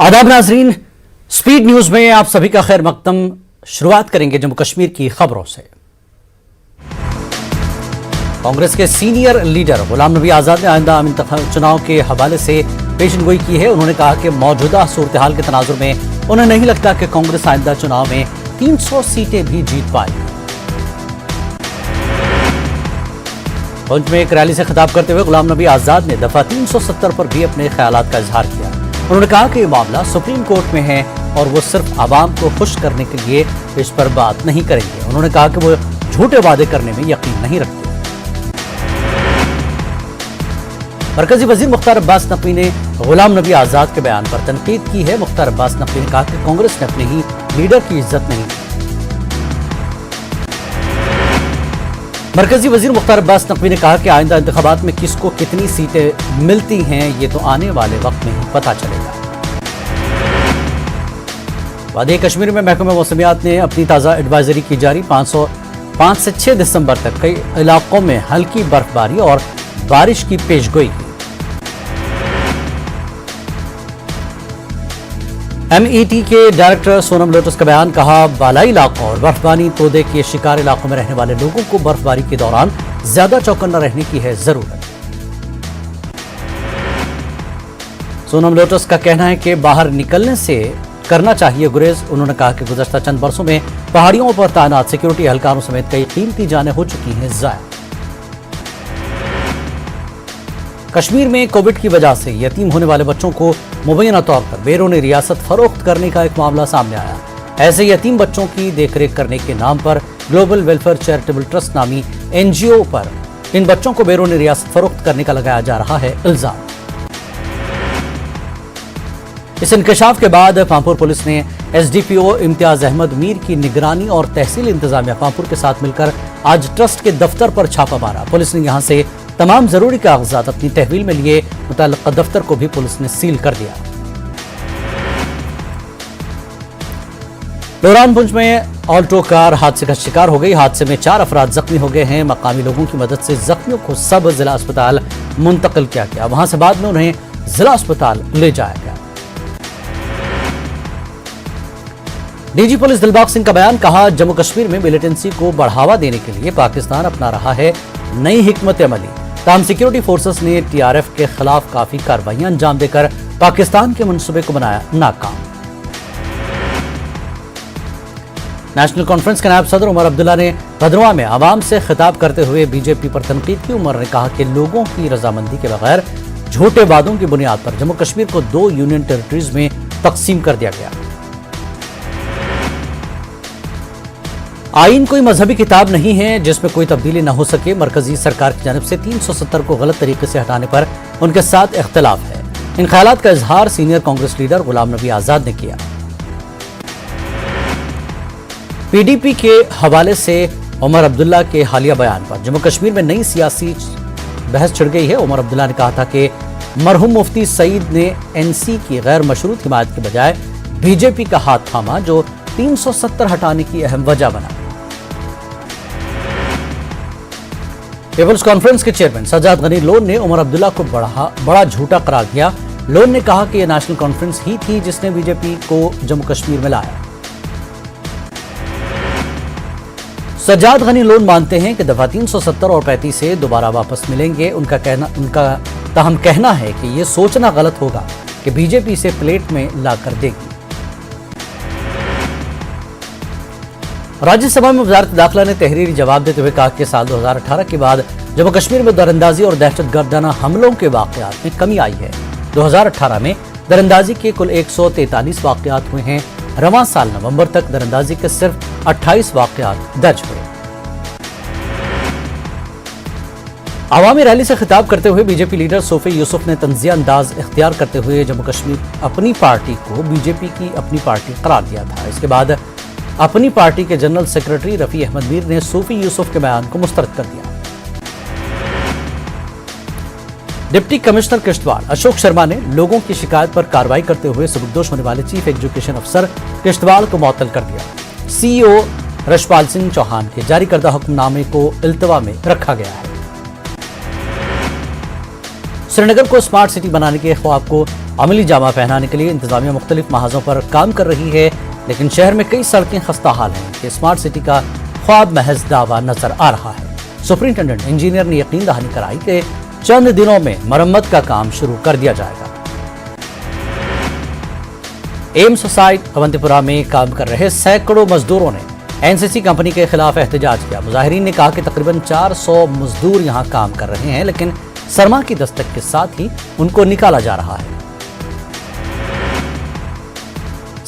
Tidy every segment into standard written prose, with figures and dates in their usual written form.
आदाब नाजरीन, speed news में आप सभी का खैर मकदम। शुरुआत करेंगे जम्मू कश्मीर की खबरों से। कांग्रेस के सीनियर लीडर गुलाम नबी आजाद ने आइंदा आम चुनाव के हवाले से पेशनगोई की है। उन्होंने कहा कि मौजूदा सूरत हाल के तनाजुर में उन्हें नहीं लगता कि कांग्रेस आइंदा चुनाव में 300 सीटें भी जीत पाएगी। पुंछ में एक रैली से खिताब करते हुए गुलाम नबी आजाद ने दफा 370 पर भी अपने ख्यालात का इजहार किया। उन्होंने कहा कि ये मामला सुप्रीम कोर्ट में है और वो सिर्फ आवाम को खुश करने के लिए इस पर बात नहीं करेंगे। उन्होंने कहा कि वो झूठे वादे करने में यकीन नहीं रखते। मरकजी वजीर मुख्तार अब्बास नकवी ने गुलाम नबी आजाद के बयान पर तनकीद की है। मुख्तार अब्बास नकवी ने कहा कि कांग्रेस ने अपने ही लीडर की इज्जत नहीं की। मरकजी वजीर मुख्तार अब्बास नकवी ने कहा कि आइंदा इंतखाबात में किसको कितनी सीटें मिलती हैं ये तो आने वाले वक्त में ही पता चलेगा। वादी कश्मीर में महकमा मौसमियात ने अपनी ताज़ा एडवाइजरी की जारी। 5 से 6 दिसंबर तक कई इलाकों में हल्की बर्फबारी और बारिश की पेशगोई की। MET के डायरेक्टर सोनम लोटस का बयान, कहा बालाई इलाकों और बर्फबारी तोदे के शिकार इलाकों में रहने वाले लोगों को बर्फबारी के दौरान ज्यादा चौकन्ना रहने की है जरूरत। सोनम लोटस का कहना है कि बाहर निकलने से करना चाहिए गुरेज। उन्होंने कहा कि गुज़श्ता चंद बरसों में पहाड़ियों पर तैनात सिक्योरिटी एहलकारों समेत कई कीमती जानें हो चुकी हैं ज़ाया। कश्मीर में कोविड की वजह से यतीम होने वाले बच्चों को मुबैना तौर पर बैरून रियासत फरोख्त करने का एक मामला सामने आया। ऐसे यतीम बच्चों की देखरेख करने के नाम पर ग्लोबल वेलफेयर चैरिटेबल ट्रस्ट नामी NGO पर इन बच्चों को बैरून रियासत फरोख्त करने का लगाया जा रहा है इल्जाम। इस इंकशाफ के बाद पामपुर पुलिस ने SDPO इम्तियाज अहमद मीर की निगरानी और तहसील इंतजामिया पामपुर के साथ मिलकर आज ट्रस्ट के दफ्तर पर छापा मारा। पुलिस ने यहां से तमाम जरूरी कागजात अपनी तहवील में लिए। मुतल्लिका दफ्तर को भी पुलिस ने सील कर दिया। दौरान पुंछ में ऑल्टो कार हादसे का शिकार हो गई। हादसे में 4 अफराद जख्मी हो गए हैं। मकामी लोगों की मदद से जख्मियों को सब जिला अस्पताल मुंतकिल किया गया। वहां से बाद में उन्हें जिला अस्पताल ले जाया गया। DG पुलिस दिलबाग सिंह का बयान, कहा जम्मू कश्मीर में मिलिटेंसी को बढ़ावा देने के लिए पाकिस्तान अपना रहा है नई हिकमत अमली। ताहम सिक्योरिटी फोर्सेस ने TRF के खिलाफ काफी कार्रवाइयां अंजाम देकर पाकिस्तान के मंसूबे को बनाया नाकाम। नेशनल कॉन्फ्रेंस के नायब सदर उमर अब्दुल्ला ने भदरवा में आवाम से खिताब करते हुए बीजेपी पर तनकीद की। उमर ने कहा कि लोगों की रजामंदी के बगैर झूठे वादों की बुनियाद पर जम्मू कश्मीर को 2 यूनियन टेरिटरीज में तकसीम कर दिया गया। आईन कोई मजहबी किताब नहीं है जिसमें कोई तब्दीली न हो सके। मरकजी सरकार की जानिब से 370 को गलत तरीके से हटाने पर उनके साथ इख्तिलाफ है। इन ख्यालात का इजहार सीनियर कांग्रेस लीडर गुलाम नबी आजाद ने किया। PDP के हवाले से उमर अब्दुल्ला के हालिया बयान पर जम्मू कश्मीर में नई सियासी बहस छिड़ गई है। उमर अब्दुल्ला ने कहा था कि मरहूम मुफ्ती सईद ने NC की गैर मशरूत हिमायत के बजाय BJP का हाथ थामा, जो 370 हटाने की अहम वजह बना। पीपल्स कॉन्फ्रेंस के चेयरमैन सज्जाद गनी लोन ने उमर अब्दुल्ला को बड़ा झूठा करार दिया। लोन ने कहा कि यह नेशनल कॉन्फ्रेंस ही थी जिसने BJP को जम्मू कश्मीर में लाया। सज्जाद गनी लोन मानते हैं कि दफा 370 और 35 से दोबारा वापस मिलेंगे। उनका ताहम कहना है कि यह सोचना गलत होगा कि BJP इसे प्लेट में लाकर देगी। राज्यसभा में वजारत दाखिला ने तहरीरी जवाब देते हुए कहा कि साल 2018 के बाद जम्मू कश्मीर में दरअंदाजी और दहशतगर्दाना हमलों के वाकयात में कमी आई है। 2018 में दरअंदाजी के कुल 143 वाकयात हुए हैं। रवां साल नवंबर तक दरअंदाजी के सिर्फ 28 वाकयात दर्ज हुए। आवामी रैली से खिताब करते हुए BJP लीडर सोफी यूसुफ ने तंजिया अंदाज इख्तियार करते हुए जम्मू कश्मीर अपनी पार्टी को BJP की अपनी पार्टी करार दिया था। इसके बाद अपनी पार्टी के जनरल सेक्रेटरी रफी अहमद मीर ने सूफी यूसुफ के बयान को मुस्तरद कर दिया। डिप्टी कमिश्नर किश्तवाड़ अशोक शर्मा ने लोगों की शिकायत पर कार्रवाई करते हुए सबकदोश होने वाले चीफ एजुकेशन अफसर किश्तवाड़ को मुअत्तल कर दिया। CEO रशपाल सिंह चौहान के जारी करदा हुक्मनामे को इल्तवा में रखा गया है। श्रीनगर को स्मार्ट सिटी बनाने के ख्वाब को عملی جامہ پہنانے کے لیے انتظامیہ مختلف محاذوں پر کام کر رہی ہے، لیکن شہر میں کئی سڑکیں خستہ حال ہیں کہ اسمارٹ سٹی کا خواب محض دعویٰ نظر آ رہا ہے۔ سپرنٹینڈنٹ انجینئر نے یقین دہانی کرائی کہ چند دنوں میں مرمت کا کام شروع کر دیا جائے گا۔ ایمس سائٹ اونتی پورہ میں کام کر رہے سینکڑوں مزدوروں نے NCC کمپنی کے خلاف احتجاج کیا۔ مظاہرین نے کہا کہ تقریباً 400 مزدور یہاں کام کر رہے ہیں، لیکن سرما کی دستک کے ساتھ ہی ان کو نکالا جا رہا ہے۔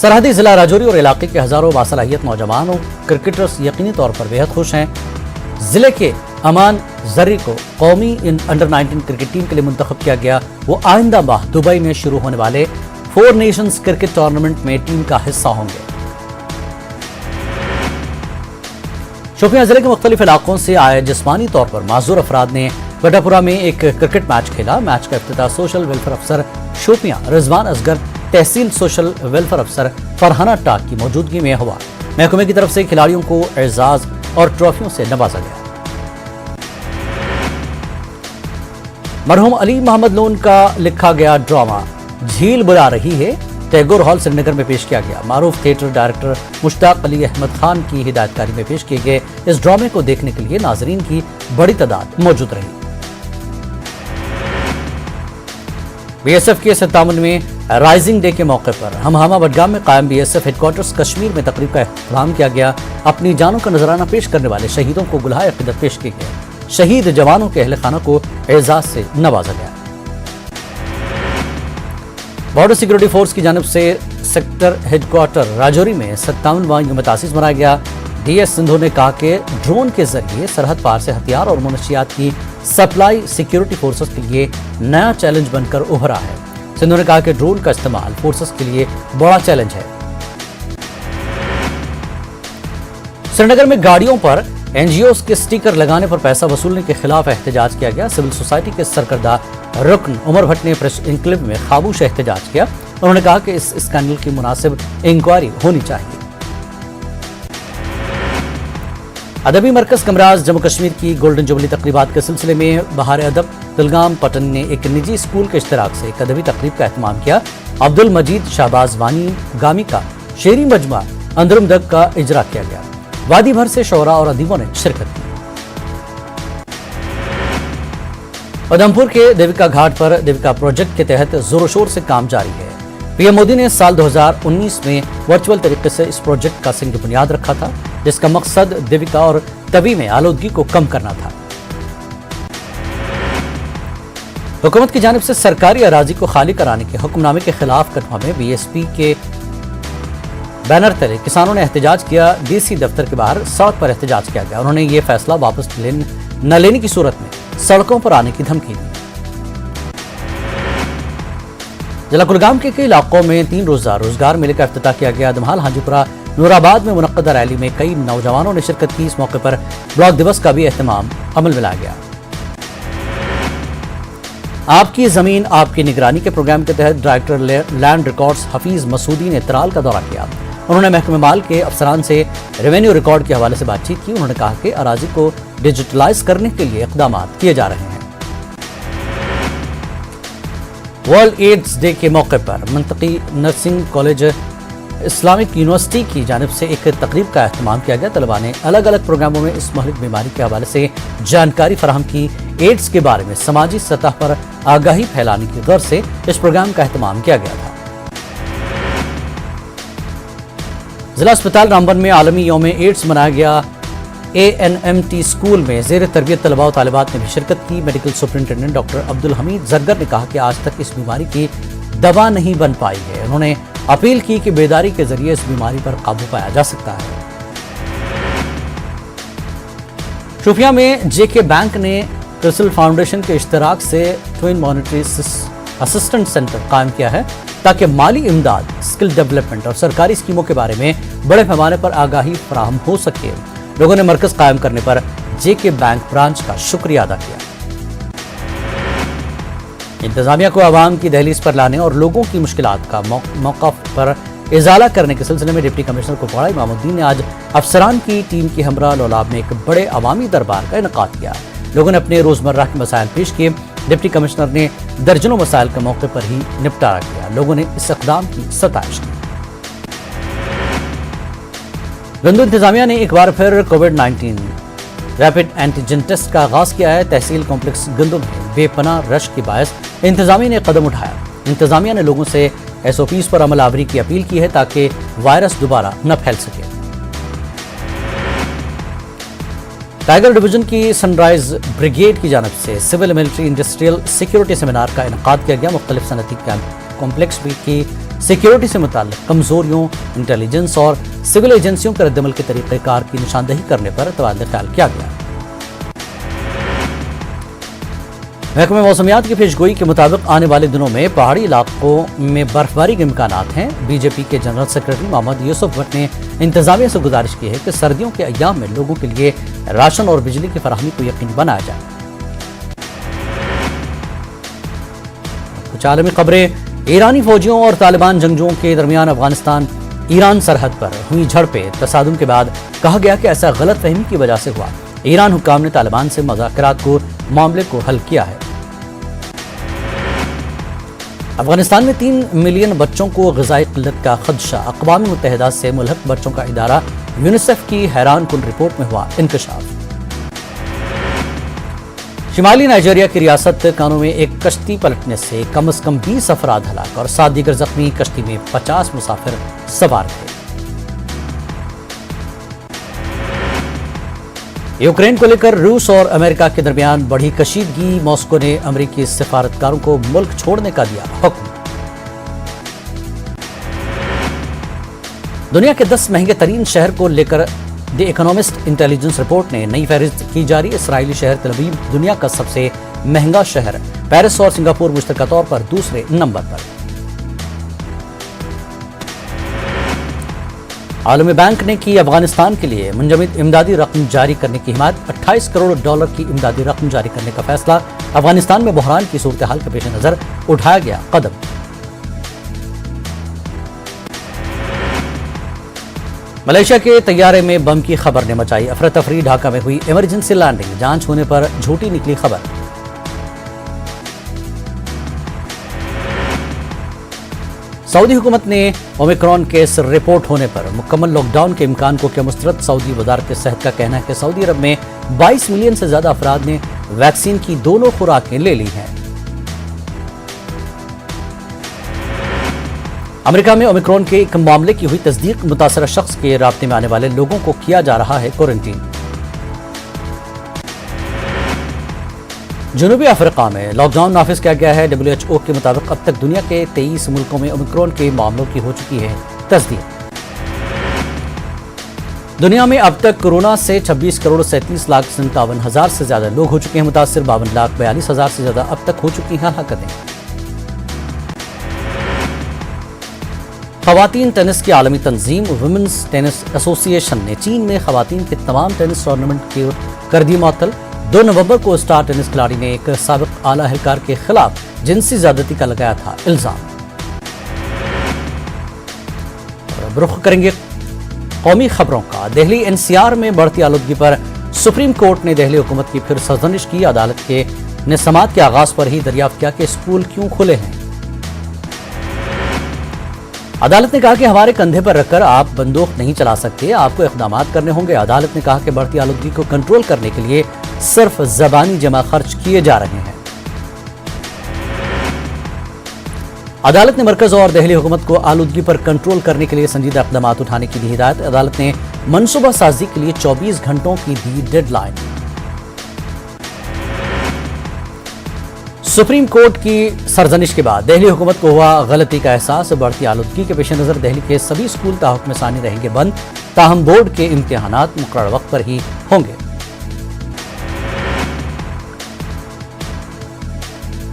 سرحدی ضلع راجوری اور علاقے کے ہزاروں باصلاحیت نوجوانوں کرکٹرز یقینی طور پر بہت خوش ہیں۔ ضلع کے امان زرعی کو قومی انڈر 19 کرکٹ ٹیم کے لیے منتخب کیا گیا۔ وہ آئندہ ماہ دبئی میں شروع ہونے والے 4 نیشنز کرکٹ ٹورنامنٹ میں ٹیم کا حصہ ہوں گے۔ شوپیاں ضلع کے مختلف علاقوں سے آئے جسمانی طور پر معذور افراد نے بٹا پورہ میں ایک کرکٹ میچ کھیلا۔ میچ کا افتتاح سوشل ویلفیئر افسر شوپیاں رضوان اصغر، تحصیل سوشل ویلفیئر افسر فرحانہ ٹاک کی موجودگی میں ہوا۔ محکمے کی طرف سے کھلاڑیوں کو اعزاز اور ٹرافیوں سے نوازا گیا۔ مرحوم علی محمد لون کا لکھا گیا ڈرامہ جھیل بلا رہی ہے ٹیگور ہال سری نگر میں پیش کیا گیا۔ معروف تھیٹر ڈائریکٹر مشتاق علی احمد خان کی ہدایت کاری میں پیش کیے گئے اس ڈرامے کو دیکھنے کے لیے ناظرین کی بڑی تعداد موجود رہی۔ BSF کے 57ویں رائزنگ ڈے کے موقع پر ہمہامہ بڈگام میں قائم BSF ہیڈ کوارٹرز کشمیر میں تقریب کا اہتمام کیا گیا۔ اپنی جانوں کا نذرانہ پیش کرنے والے شہیدوں کو گلہائے عقیدت پیش کیے گئے۔ شہید جوانوں کے اہل خانہ کو اعزاز سے نوازا گیا۔ بارڈر سیکورٹی فورس کی جانب سے سیکٹر ہیڈ کوارٹر راجوری میں 57واں یوم تاسیس منایا گیا۔ DS سندھو نے کہا کہ ڈرون کے ذریعے سرحد پار سے ہتھیار اور منشیات کی سپلائی سیکورٹی فورسز کے لیے نیا چیلنج بن کر ابھرا ہے۔ سندھو نے کہا کہ ڈرون کا استعمال فورسز کے لیے بڑا چیلنج ہے۔ سری نگر میں گاڑیوں پر NGOs کے سٹیکر لگانے پر پیسہ وصولنے کے خلاف احتجاج کیا گیا۔ سول سوسائٹی کے سرکردہ رکن عمر بھٹ نے پریس انکلیو میں خاموش احتجاج کیا۔ انہوں نے کہا کہ اس اسکینڈل کی مناسب انکوائری ہونی چاہیے۔ ادبی مرکز کمراز جموں کشمیر کی گولڈن جوبلی تقریبات کے سلسلے میں بہار ادب دلگام پٹن نے ایک نجی اسکول کے اشتراک سے ایک ادبی تقریب کا اہتمام کیا۔ عبد المجید شہباز وانی گامی کا شعری مجموعہ اندرم دگ کا اجرا کیا گیا۔ وادی بھر سے شعراء اور ادیبوں نے شرکت کی۔ ادھمپور کے دیوکا گھاٹ پر دیوکا پروجیکٹ کے تحت زور و شور سے کام جاری ہے۔ PM مودی نے سال 2019 میں ورچوئل طریقے سے اس پروجیکٹ کا سنگ بنیاد رکھا تھا، جس کا مقصد دیوکا اور توی میں آلودگی کو کم کرنا تھا۔ حکومت کی جانب سے سرکاری اراضی کو خالی کرانے کے حکم نامے کے خلاف کٹھوعہ میں BSP کے بینر تلے کسانوں نے احتجاج کیا۔ DC دفتر کے باہر سڑک پر احتجاج کیا گیا۔ انہوں نے یہ فیصلہ واپس نہ لینے کی صورت میں سڑکوں پر آنے کی دھمکی دی۔ ضلع کلگام کے کئی علاقوں میں 3 روزہ روزگار میلے کا افتتاح کیا گیا۔ دمہال ہانجی پورہ نور آباد میں منعقدہ ریلی میں کئی نوجوانوں نے شرکت کی۔ اس موقع پر بلاک دیوس کا بھی اہتمام عمل میں لایا گیا۔ آپ کی زمین آپ کی نگرانی کے پروگرام کے تحت director land records Hafeez Masoodi نے ترال کا دورہ کیا۔ انہوں نے محکمہ مال کے افسران سے ریونیو ریکارڈ کے حوالے سے بات چیت کی۔ انہوں نے کہا کہ اراضی کو ڈیجیٹلائز کرنے کے لیے اقدامات کیے جا رہے ہیں۔ ورلڈ ایڈز ڈے کے موقع پر منطقی نرسنگ کالج اسلامک یونیورسٹی کی جانب سے ایک تقریب کا اہتمام کیا گیا۔ طلباء نے الگ الگ پروگراموں میں اس مہلک بیماری کے حوالے سے جانکاری فراہم کی۔ ایڈز کے بارے میں سماجی سطح پر آگاہی پھیلانے کی غرض سے اس پروگرام کا اہتمام کیا گیا تھا۔ ضلع اسپتال رامبن میں عالمی یوم ایڈز منایا گیا۔ ANMT اسکول میں زیر تربیت طلباء و طالبات نے بھی شرکت کی۔ میڈیکل سپرنٹینڈنٹ ڈاکٹر عبد الحمید زرگر نے کہا کہ آج تک اس بیماری کی دوا نہیں بن پائی ہے۔ انہوں نے اپیل کی کہ بیداری کے ذریعے اس بیماری پر قابو پایا جا سکتا ہے۔ شوپیاں میں JK بینک نے کرسل فاؤنڈیشن کے اشتراک سے ٹوئن مانیٹری اسسٹنٹ سینٹر قائم کیا ہے تاکہ مالی امداد، اسکل ڈیولپمنٹ اور سرکاری اسکیموں کے بارے میں بڑے پیمانے پر آگاہی فراہم ہو سکے۔ لوگوں نے مرکز قائم کرنے پر JK بینک برانچ کا شکریہ ادا کیا۔ انتظامیہ کو عوام کی دہلیز پر لانے اور لوگوں کی مشکلات کا موقف پر ازالہ کرنے کے سلسلے میں ڈپٹی کمشنر کپواڑہ امام الدین نے آج افسران کی ٹیم کے ہمراہ لولاب میں ایک بڑے عوامی دربار کا انعقاد کیا۔ لوگوں نے اپنے روزمرہ کے مسائل پیش کیے۔ डिप्टी कमिश्नर ने दर्जनों मसाइल का मौके पर ही निपटारा किया। लोगों ने इस इक़दाम की सताइश की। गंदू इंतजामिया ने एक बार फिर कोविड-19 रैपिड एंटीजन टेस्ट का आगाज किया है। तहसील कॉम्प्लेक्स गंदू में बेपनाह रश के बायस इंतजामिया ने कदम उठाया। इंतजामिया ने लोगों से SOPs पर अमल आवरी की अपील की है ताकि वायरस दोबारा न फैल सके। टाइगर डिवीजन की सनराइज ब्रिगेड की जानिब से civil military industrial security seminar का इनकाद किया गया। मुख्तलिफ सनती कॉम्प्लेक्स की सिक्योरिटी से मुताल्लिक कमजोरियों, इंटेलिजेंस और सिविल एजेंसियों के रद्दमल के तरीक़ेकार की निशानदही करने पर तबादला ख्याल किया गया। महकमे मौसमियात की पेशगोई के मुताबिक आने वाले दिनों में पहाड़ी इलाकों में बर्फबारी के इम्कानात हैं। बीजेपी के जनरल सेक्रेटरी मोहम्मद यूसुफ भट्ट ने इंतजामिया से गुजारिश की है कि सर्दियों के अय्याम में लोगों के लिए राशन और बिजली की फराहमी को यकीनी बनाया जाए। कुछ आलमी खबरें। ईरानी फौजियों और तालिबान जंगजुओं के दरमियान अफगानिस्तान ईरान सरहद पर हुई झड़पें तसादुम के बाद कहा गया कि ऐसा गलत फहमी की वजह से हुआ। ईरान हुक्काम ने तालिबान से मुज़ाकरात को मामले को हल किया है। अफगानिस्तान में 3 मिलियन बच्चों को ग़िज़ाई क़िल्लत का खदशा। अक़वाम मुत्तहिदा से मुल्हक़ बच्चों का इदारा यूनिसेफ की हैरान कुन रिपोर्ट में हुआ इंकशाफ। शिमाली नाइजीरिया की रियासत कानो में एक कश्ती पलटने से कम से कम 20 अफराद हलाक और 7 दीगर जख्मी। कश्ती में 50 मुसाफिर सवार थे। यूक्रेन को लेकर रूस और अमेरिका के दरमियान बढ़ी कशीदगी। मॉस्को ने अमेरिकी सिफारतकारों को मुल्क छोड़ने का दिया हुक्म। दुनिया के 10 महंगे तरीन शहर को लेकर द इकोनॉमिस्ट इंटेलिजेंस रिपोर्ट ने नई फहरिस्त की जारी। इसराइली शहर तेल अवीव दुनिया का सबसे महंगा शहर। पेरिस और सिंगापुर मुश्तरका तौर पर दूसरे नंबर पर। आलमी बैंक ने की अफगानिस्तान के लिए मुंजमद इमदादी रकम जारी करने की हिमायत। $28 करोड़ की इमदादी रकम जारी करने का फैसला। अफगानिस्तान में बहरान की सूरत हाल के पेश नजर उठाया गया कदम। मलेशिया के तैयारे में बम की खबर ने मचाई अफरा तफरी। ढाका में हुई इमरजेंसी लैंडिंग, जांच होने पर झूठी निकली खबर। सऊदी हुकूमत ने ओमिक्रॉन केस रिपोर्ट होने पर मुकम्मल लॉकडाउन के इम्कान को किया मुस्तरद। सऊदी वजारत सेहत का कहना है कि सऊदी अरब में 22 मिलियन से ज्यादा अफराद ने वैक्सीन की दोनों खुराकें ले ली हैं। अमेरिका में ओमिक्रॉन के एक मामले की हुई तस्दीक। मुतासरा शख्स के राब्ते में आने वाले लोगों को किया जा रहा है क्वारंटीन। जनूबी अफ्रीका में लॉकडाउन नाफिज किया गया है। WHO के मुताबिक अब तक दुनिया के 23 मुल्कों में ओमिक्रॉन के मामलों की हो चुकी है तस्दीक। दुनिया में अब तक कोरोना से 26 करोड़ 37 लाख 57 हजार से ज्यादा लोग हो चुके हैं मुतासिर। 52 लाख 42 हजार से ज्यादा अब तक हो चुकी हैं हलाकतें। खवातीन टेनिस की आलमी तंजीम वुमेन्स टेनिस एसोसिएशन ने चीन में खवातीन के तमाम टेनिस टूर्नामेंट की कर दी मुअत्तल। 2 नवंबर को स्टार टेनिस खिलाड़ी ने एक साबिक आला एहलकार के खिलाफ जिनसी ज्यादती का लगाया था इल्जाम। रुख करेंगे कौमी खबरों का। दिल्ली NCR में बढ़ती आलूदगी पर सुप्रीम कोर्ट ने दिल्ली हुकूमत की फिर सरजनिश की। अदालत ने समाअत के आगाज पर ही दरियाफ्त किया कि स्कूल क्यों खुले हैं। अदालत ने कहा कि हमारे कंधे पर रखकर आप बंदूक नहीं चला सकते, आपको इक़दामात करने होंगे। अदालत ने कहा कि बढ़ती आलूदगी को कंट्रोल करने के लिए सिर्फ ज़बानी जमा खर्च किए जा रहे हैं। अदालत ने मरकज और दिल्ली हुकूमत को आलूदगी पर कंट्रोल करने के लिए संजीदा इक़दामात उठाने की दी हिदायत। अदालत ने मनसूबा साजी के लिए 24 घंटों की दी डेडलाइन। सुप्रीम कोर्ट की सरजनिश के बाद दिल्ली हुकूमत को हुआ गलती का एहसास। बढ़ती आलूदगी के पेश नज़र दिल्ली के सभी स्कूल ताहुक्म सानी रहेंगे बंद। ताहम बोर्ड के इम्तिहानात मुकर्रर वक्त पर ही होंगे।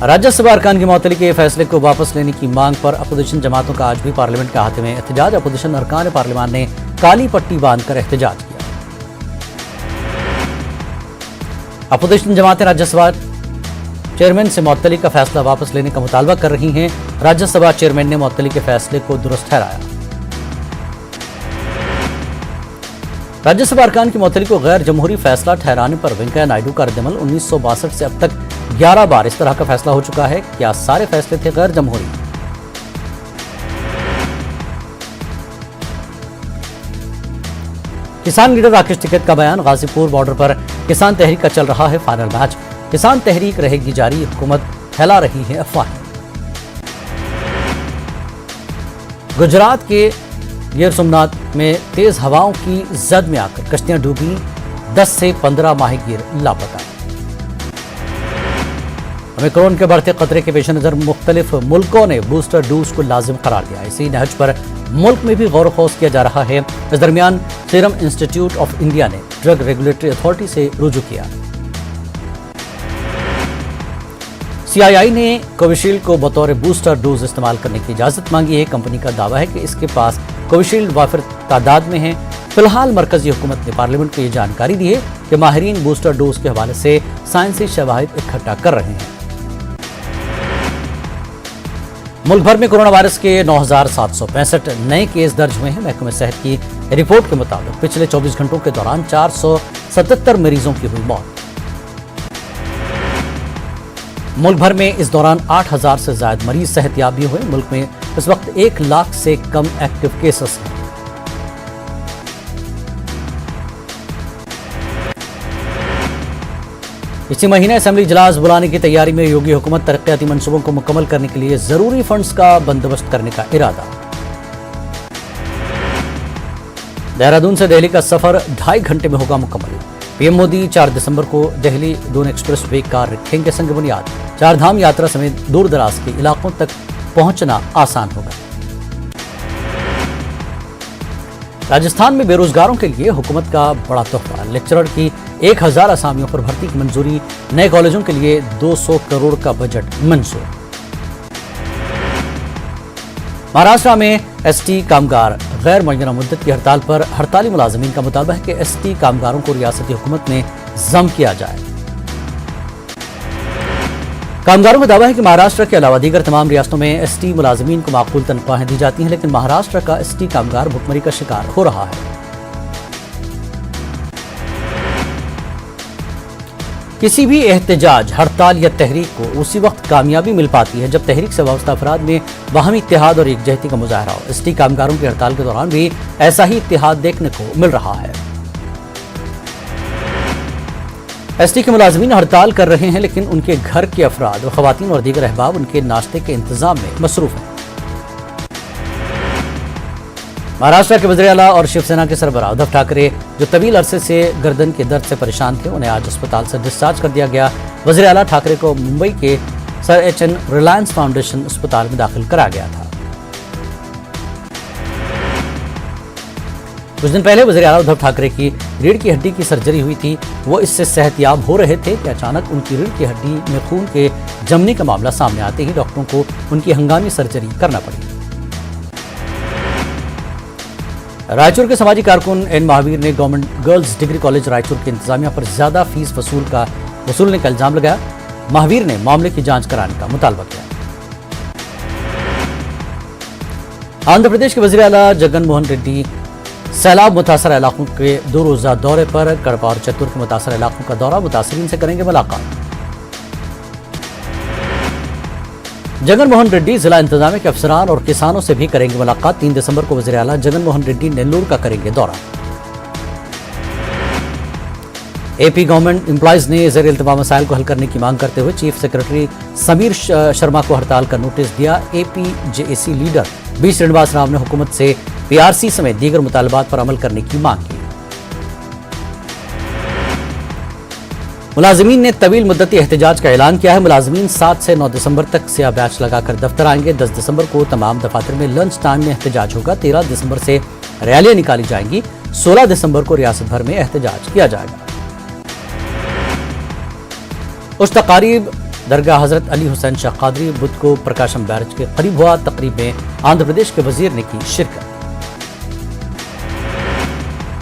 राज्यसभा अरकान की मुअत्तली के फैसले को वापस लेने की मांग पर अपोजिशन जमातों का आज भी पार्लियामेंट के अहाते में एहतजाज। अपोजिशन अरकान पार्लियामान ने काली पट्टी बांधकर एहतजाज किया। अपोजिशन जमातें राज्यसभा चेयरमैन से मुअत्तली का फैसला वापस लेने का मुतालबा कर रही हैं। राज्यसभा चेयरमैन ने मुअत्तली के फैसले को दुरुस्त ठहराया। राज्यसभा अरकान की मुअत्तली को गैर जमहूरी फैसला ठहराने पर वेंकैया नायडू का रद्दअमल। 1962 से अब तक 11 बार इस तरह का फैसला हो चुका है। क्या सारे फैसले थे गैर जमहूरी? किसान लीडर राकेश टिकैत का बयान। गाजीपुर बॉर्डर पर किसान तहरीक का चल रहा है फाइनल मैच। किसान तहरीक रहेगी जारी, हुकूमत फैला रही है अफवाहें। गुजरात के गिर सोमनाथ में तेज हवाओं की जद में आकर कश्तियां डूबी, 10 से 15 माहीगीर लापता। ओमिक्रॉन के बढ़ते खतरे के पेश नजर मुख्तलिफ मुल्कों ने बूस्टर डोज को लाजिम करार दिया। इसी नहज पर मुल्क में भी गौर खौस किया जा रहा है। इस दरमियान सीरम इंस्टीट्यूट ऑफ इंडिया ने ड्रग रेगुलेटरी अथॉरिटी से रुजू किया। सीआईआई ने कोविशील्ड को बतौर बूस्टर डोज इस्तेमाल करने की इजाजत मांगी है। कंपनी का दावा है कि इसके पास कोविशील्ड वाफिर तादाद में है। फिलहाल मरकजी हुकूमत ने पार्लियामेंट को ये जानकारी दी है कि माहिरीन बूस्टर डोज के हवाले से साइंसी शवाहिद इकट्ठा कर रहे हैं। मुल्क भर में कोरोना वायरस के 9,765 नए केस दर्ज हुए हैं। महकमे सेहत की रिपोर्ट के मुताबिक पिछले 24 घंटों के दौरान 477 मरीजों की हुई मौत। मुल्क भर में इस दौरान 8,000 से ज्यादा मरीज सेहतयाब भी हुए। मुल्क में इस वक्त 1 लाख से कम एक्टिव केसेस हैं। इसी महीने असेंबली इजलास बुलाने की तैयारी में योगी हुकूमत तरक्याती मंसूबों को मुकम्मल करने के लिए जरूरी फंड्स का बंदोबस्त करने का इरादा। देहरादून से दिल्ली का सफर 2.5 घंटे में होगा मुकम्मल। पीएम मोदी 4 दिसंबर को दिल्ली दून एक्सप्रेस वे का रखेंगे संग बुनियाद। 4 धाम यात्रा समेत दूर दराज के इलाकों तक पहुंचना आसान होगा। राजस्थान में बेरोजगारों के लिए हुकूमत का बड़ा तोहफा। लेक्चरर की 1000 असामियों पर भर्ती की मंजूरी। नए कॉलेजों के लिए 200 करोड़ का बजट मंजूर। महाराष्ट्र में एसटी कामगार गैर मुअय्यना मुद्दत की हड़ताल पर हड़ताली मुलाजिमीन का मुतालबा है कि एसटी कामगारों को रियासती हुकूमत में जम किया जाए। कामगारों का दावा है कि महाराष्ट्र के अलावा दीगर तमाम रियासतों में एसटी मुलाजिमीन को माकूल तनख्वाहें दी जाती हैं, लेकिन महाराष्ट्र का एसटी कामगार भुखमरी का शिकार हो रहा है। किसी भी एहतजाज, हड़ताल या तहरीक को उसी वक्त कामयाबी मिल पाती है जब तहरीक से वाबस्ता अफराद में बाहमी इत्तेहाद और एकजहती का मुजाहरा हो। एसटी कामगारों की हड़ताल के दौरान भी ऐसा ही इत्तेहाद देखने को मिल रहा है। एसटी के मुलाजिमीन हड़ताल कर रहे हैं, लेकिन उनके घर के अफराद और खवातीन और दीगर अहबाब उनके नाश्ते के इंतजाम में मसरूफ हैं। महाराष्ट्र के वज़ीर आला और शिवसेना के सरबराह उद्धव ठाकरे, जो तवील अरसे से गर्दन के दर्द से परेशान थे, उन्हें आज अस्पताल से डिस्चार्ज कर दिया गया। वज़ीर आला ठाकरे को मुंबई के सर एच.एन. रिलायंस फाउंडेशन अस्पताल में दाखिल करा गया था। कुछ दिन पहले वज़ीर आला उद्धव ठाकरे की रीढ़ की हड्डी की सर्जरी हुई थी। वो इससे सेहतयाब हो रहे थे कि अचानक उनकी रीढ़ की हड्डी में खून के जमने का मामला सामने आते ही डॉक्टरों को उनकी हंगामी सर्जरी करना पड़ी। रायचूर के समाजी कारकुन एन महावीर ने government girls degree college Raichur की इंतजामिया पर ज्यादा फीस वसूलने का इल्जाम लगाया। महावीर ने मामले की जांच कराने का मुतालबा किया। आंध्र प्रदेश के वज़ीर आला जगन मोहन रेड्डी सैलाब मुतासर इलाकों के 2 रोजा दौरे पर। कड़पा और चत्तूर के मुतासर इलाकों का दौरा, मुतासरीन से करेंगे मुलाकात। जगन मोहन रेड्डी जिला इंतजामिया के अफसरान और किसानों से भी करेंगे मुलाकात। 3 दिसंबर को वज़ीर आला जगन मोहन रेड्डी नेल्लूर का करेंगे दौरा। एपी गवर्नमेंट एम्प्लॉइज ने ज़ेर इल्तिमा मसाइल को हल करने की मांग करते हुए चीफ सेक्रेटरी समीर शर्मा को हड़ताल का नोटिस दिया। एपीजेएसी लीडर बी श्रीनिवास राव ने हुकूमत से पीआरसी समेत दीगर मुतालबात पर अमल करने की मांग की। मुलाजिमीन ने तवील मुद्दती एहतजाज का ऐलान किया है। मुलाजिमीन 7 से 9 दिसंबर तक सिया बैच लगाकर दफ्तर आएंगे। 10 दिसंबर को तमाम दफातर में लंच टाइम में एहतजाज होगा। 13 दिसंबर से रैलियां निकाली जाएंगी। 16 दिसंबर को रियासत भर में एहतजाज किया जाएगा। उस तकारीब दरगाह हजरत अली हुसैन शाह कादरी बुद्ध को प्रकाशम बैरज के करीब हुआ। तकरीब में आंध्र प्रदेश के वजीर ने की शिरकत।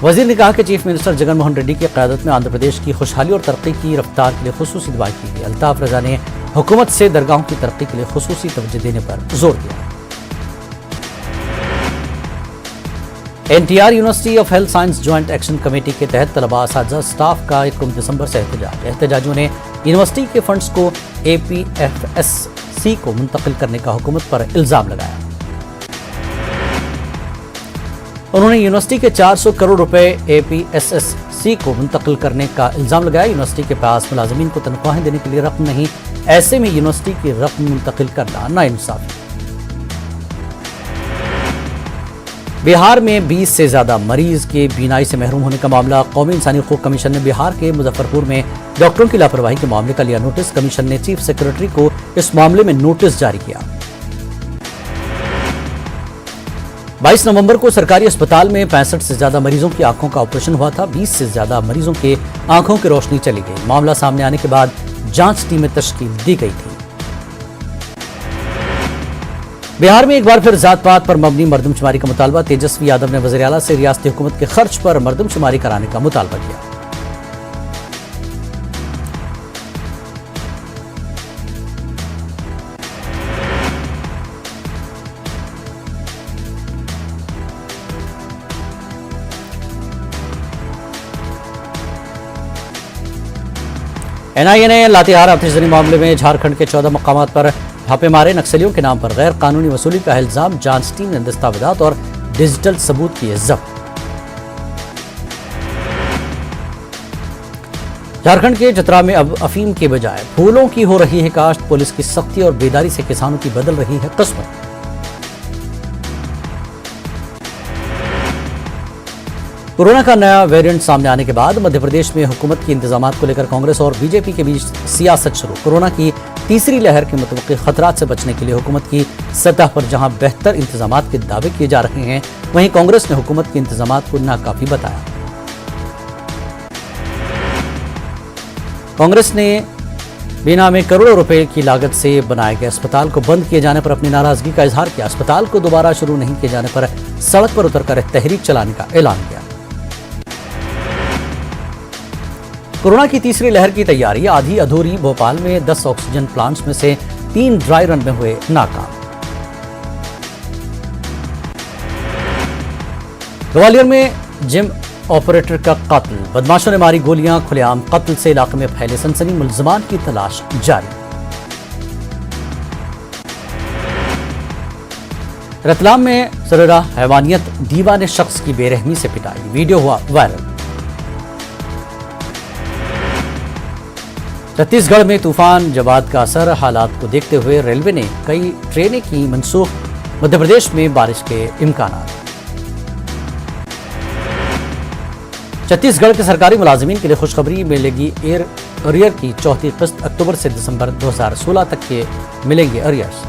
वजीर ने कहा कि चीफ मिनिस्टर जगन मोहन रेड्डी की क़यादत में आंध्र प्रदेश की खुशहाली और तरक्की की रफ्तार के लिए खुसूसी दुआ की गई। अल्ताफ रजा ने हुकूमत से दरगाहों की तरक्की के लिए खुसूसी तवज्जो देने पर जोर दिया। NTR university of health science joint action committee के तहत तलबा असातिज़ा स्टाफ का 1 दिसंबर से एहतजाज। एहतजाजियों ने यूनिवर्सिटी के फंड्स को APFSC को मुंतकिल करने का हुकूमत पर इल्जाम लगाया। उन्होंने यूनिवर्सिटी के 400 करोड़ रुपए APFSC को मुंतकिल करने का इल्जाम लगाया। यूनिवर्सिटी के पास मुलाजिमीन को तनख्वाहें देने के लिए रकम नहीं, ऐसे में यूनिवर्सिटी की रकम मुंतकिल करना नाइंसाफी। बिहार में 20 से ज्यादा मरीज के बीनाई से महरूम होने का मामला। कौमी इंसानी हकूक कमीशन ने बिहार के मुजफ्फरपुर में डॉक्टरों की लापरवाही के मामले का लिया नोटिस। कमीशन ने चीफ सेक्रेटरी को इस मामले में नोटिस जारी किया। 22 नवंबर को सरकारी अस्पताल में 65 से ज्यादा मरीजों की आंखों का ऑपरेशन हुआ था। 20 से ज्यादा मरीजों के आंखों की रोशनी चली गई। मामला सामने आने के बाद जांच टीमें तश्कील दी गई थी। बिहार में एक बार फिर जात पात पर मबनी मर्दमशुमारी का मुतालबा। तेजस्वी यादव ने वज़ीर आला से रियासती हुकूमत के खर्च पर मर्दमशुमारी कराने का मुतालबा किया। NIA ने लातेहार आतिशबाजी मामले में झारखंड के 14 मकामात पर छापे मारे। नक्सलियों के नाम पर गैर कानूनी वसूली का इल्जाम। जांच टीम ने दस्तावेजात और डिजिटल सबूत किए जब्त। झारखंड के चतरा में अब अफीम के बजाय फूलों की हो रही है काश्त। पुलिस की सख्ती और बेदारी से किसानों की बदल रही है किस्मत। कोरोना का नया वेरिएंट सामने आने के बाद मध्य प्रदेश में हुकूमत के इंतजामात को लेकर कांग्रेस और बीजेपी के बीच सियासत शुरू। कोरोना की तीसरी लहर के मुतवक्की खतरात से बचने के लिए हुकूमत की सतह पर जहां बेहतर इंतजामात के दावे किए जा रहे हैं, वहीं कांग्रेस ने हुकूमत के इंतजामात को नाकाफी बताया। कांग्रेस ने बीना में करोड़ों रुपए की लागत से बनाए गए अस्पताल को बंद किए जाने पर अपनी नाराजगी का इजहार किया। अस्पताल को दोबारा शुरू नहीं किए जाने पर सड़क पर उतरकर तहरीक चलाने का ऐलान किया। कोरोना की तीसरी लहर की तैयारी आधी अधूरी। भोपाल में 10 ऑक्सीजन प्लांट्स में से 3 ड्राई रन में हुए नाकाम। ग्वालियर में जिम ऑपरेटर का कत्ल। बदमाशों ने मारी गोलियां। खुलेआम कत्ल से इलाके में फैले सनसनी। मुल्जिमान की तलाश जारी। रतलाम में सरेरा हैवानियत। दीवाने शख्स की बेरहमी से पिटाई। वीडियो हुआ वायरल। छत्तीसगढ़ में तूफान जवाद का असर। हालात को देखते हुए रेलवे ने कई ट्रेनें की मनसूख। मध्य प्रदेश में बारिश के इम्कानात। छत्तीसगढ़ के सरकारी मुलाजिमीन के लिए खुशखबरी मिलेगी। एयर अरियर की चौथी किस्त अक्टूबर से दिसंबर 2016 तक के मिलेंगे अरियर्स।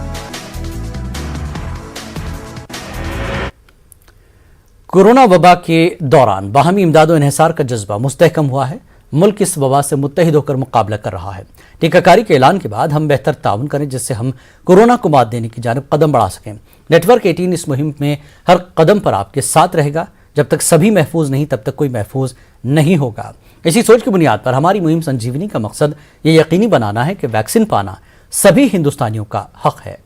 कोरोना वबा के दौरान बाहमी इमदाद और इन्हिसार का जज्बा मुस्तहकम हुआ है। मुल्क इस वबा से मुत्तहिद होकर मुकाबला कर रहा है। टीकाकारी के ऐलान के बाद हम बेहतर ताउन करें जिससे हम कोरोना को मात देने की जानिब कदम बढ़ा सकें। नेटवर्क 18 इस मुहिम में हर कदम पर आपके साथ रहेगा। जब तक सभी महफूज नहीं तब तक कोई महफूज नहीं होगा। इसी सोच की बुनियाद पर हमारी मुहिम संजीवनी का मकसद ये यकीनी बनाना है कि वैक्सीन पाना सभी हिंदुस्तानियों का हक है।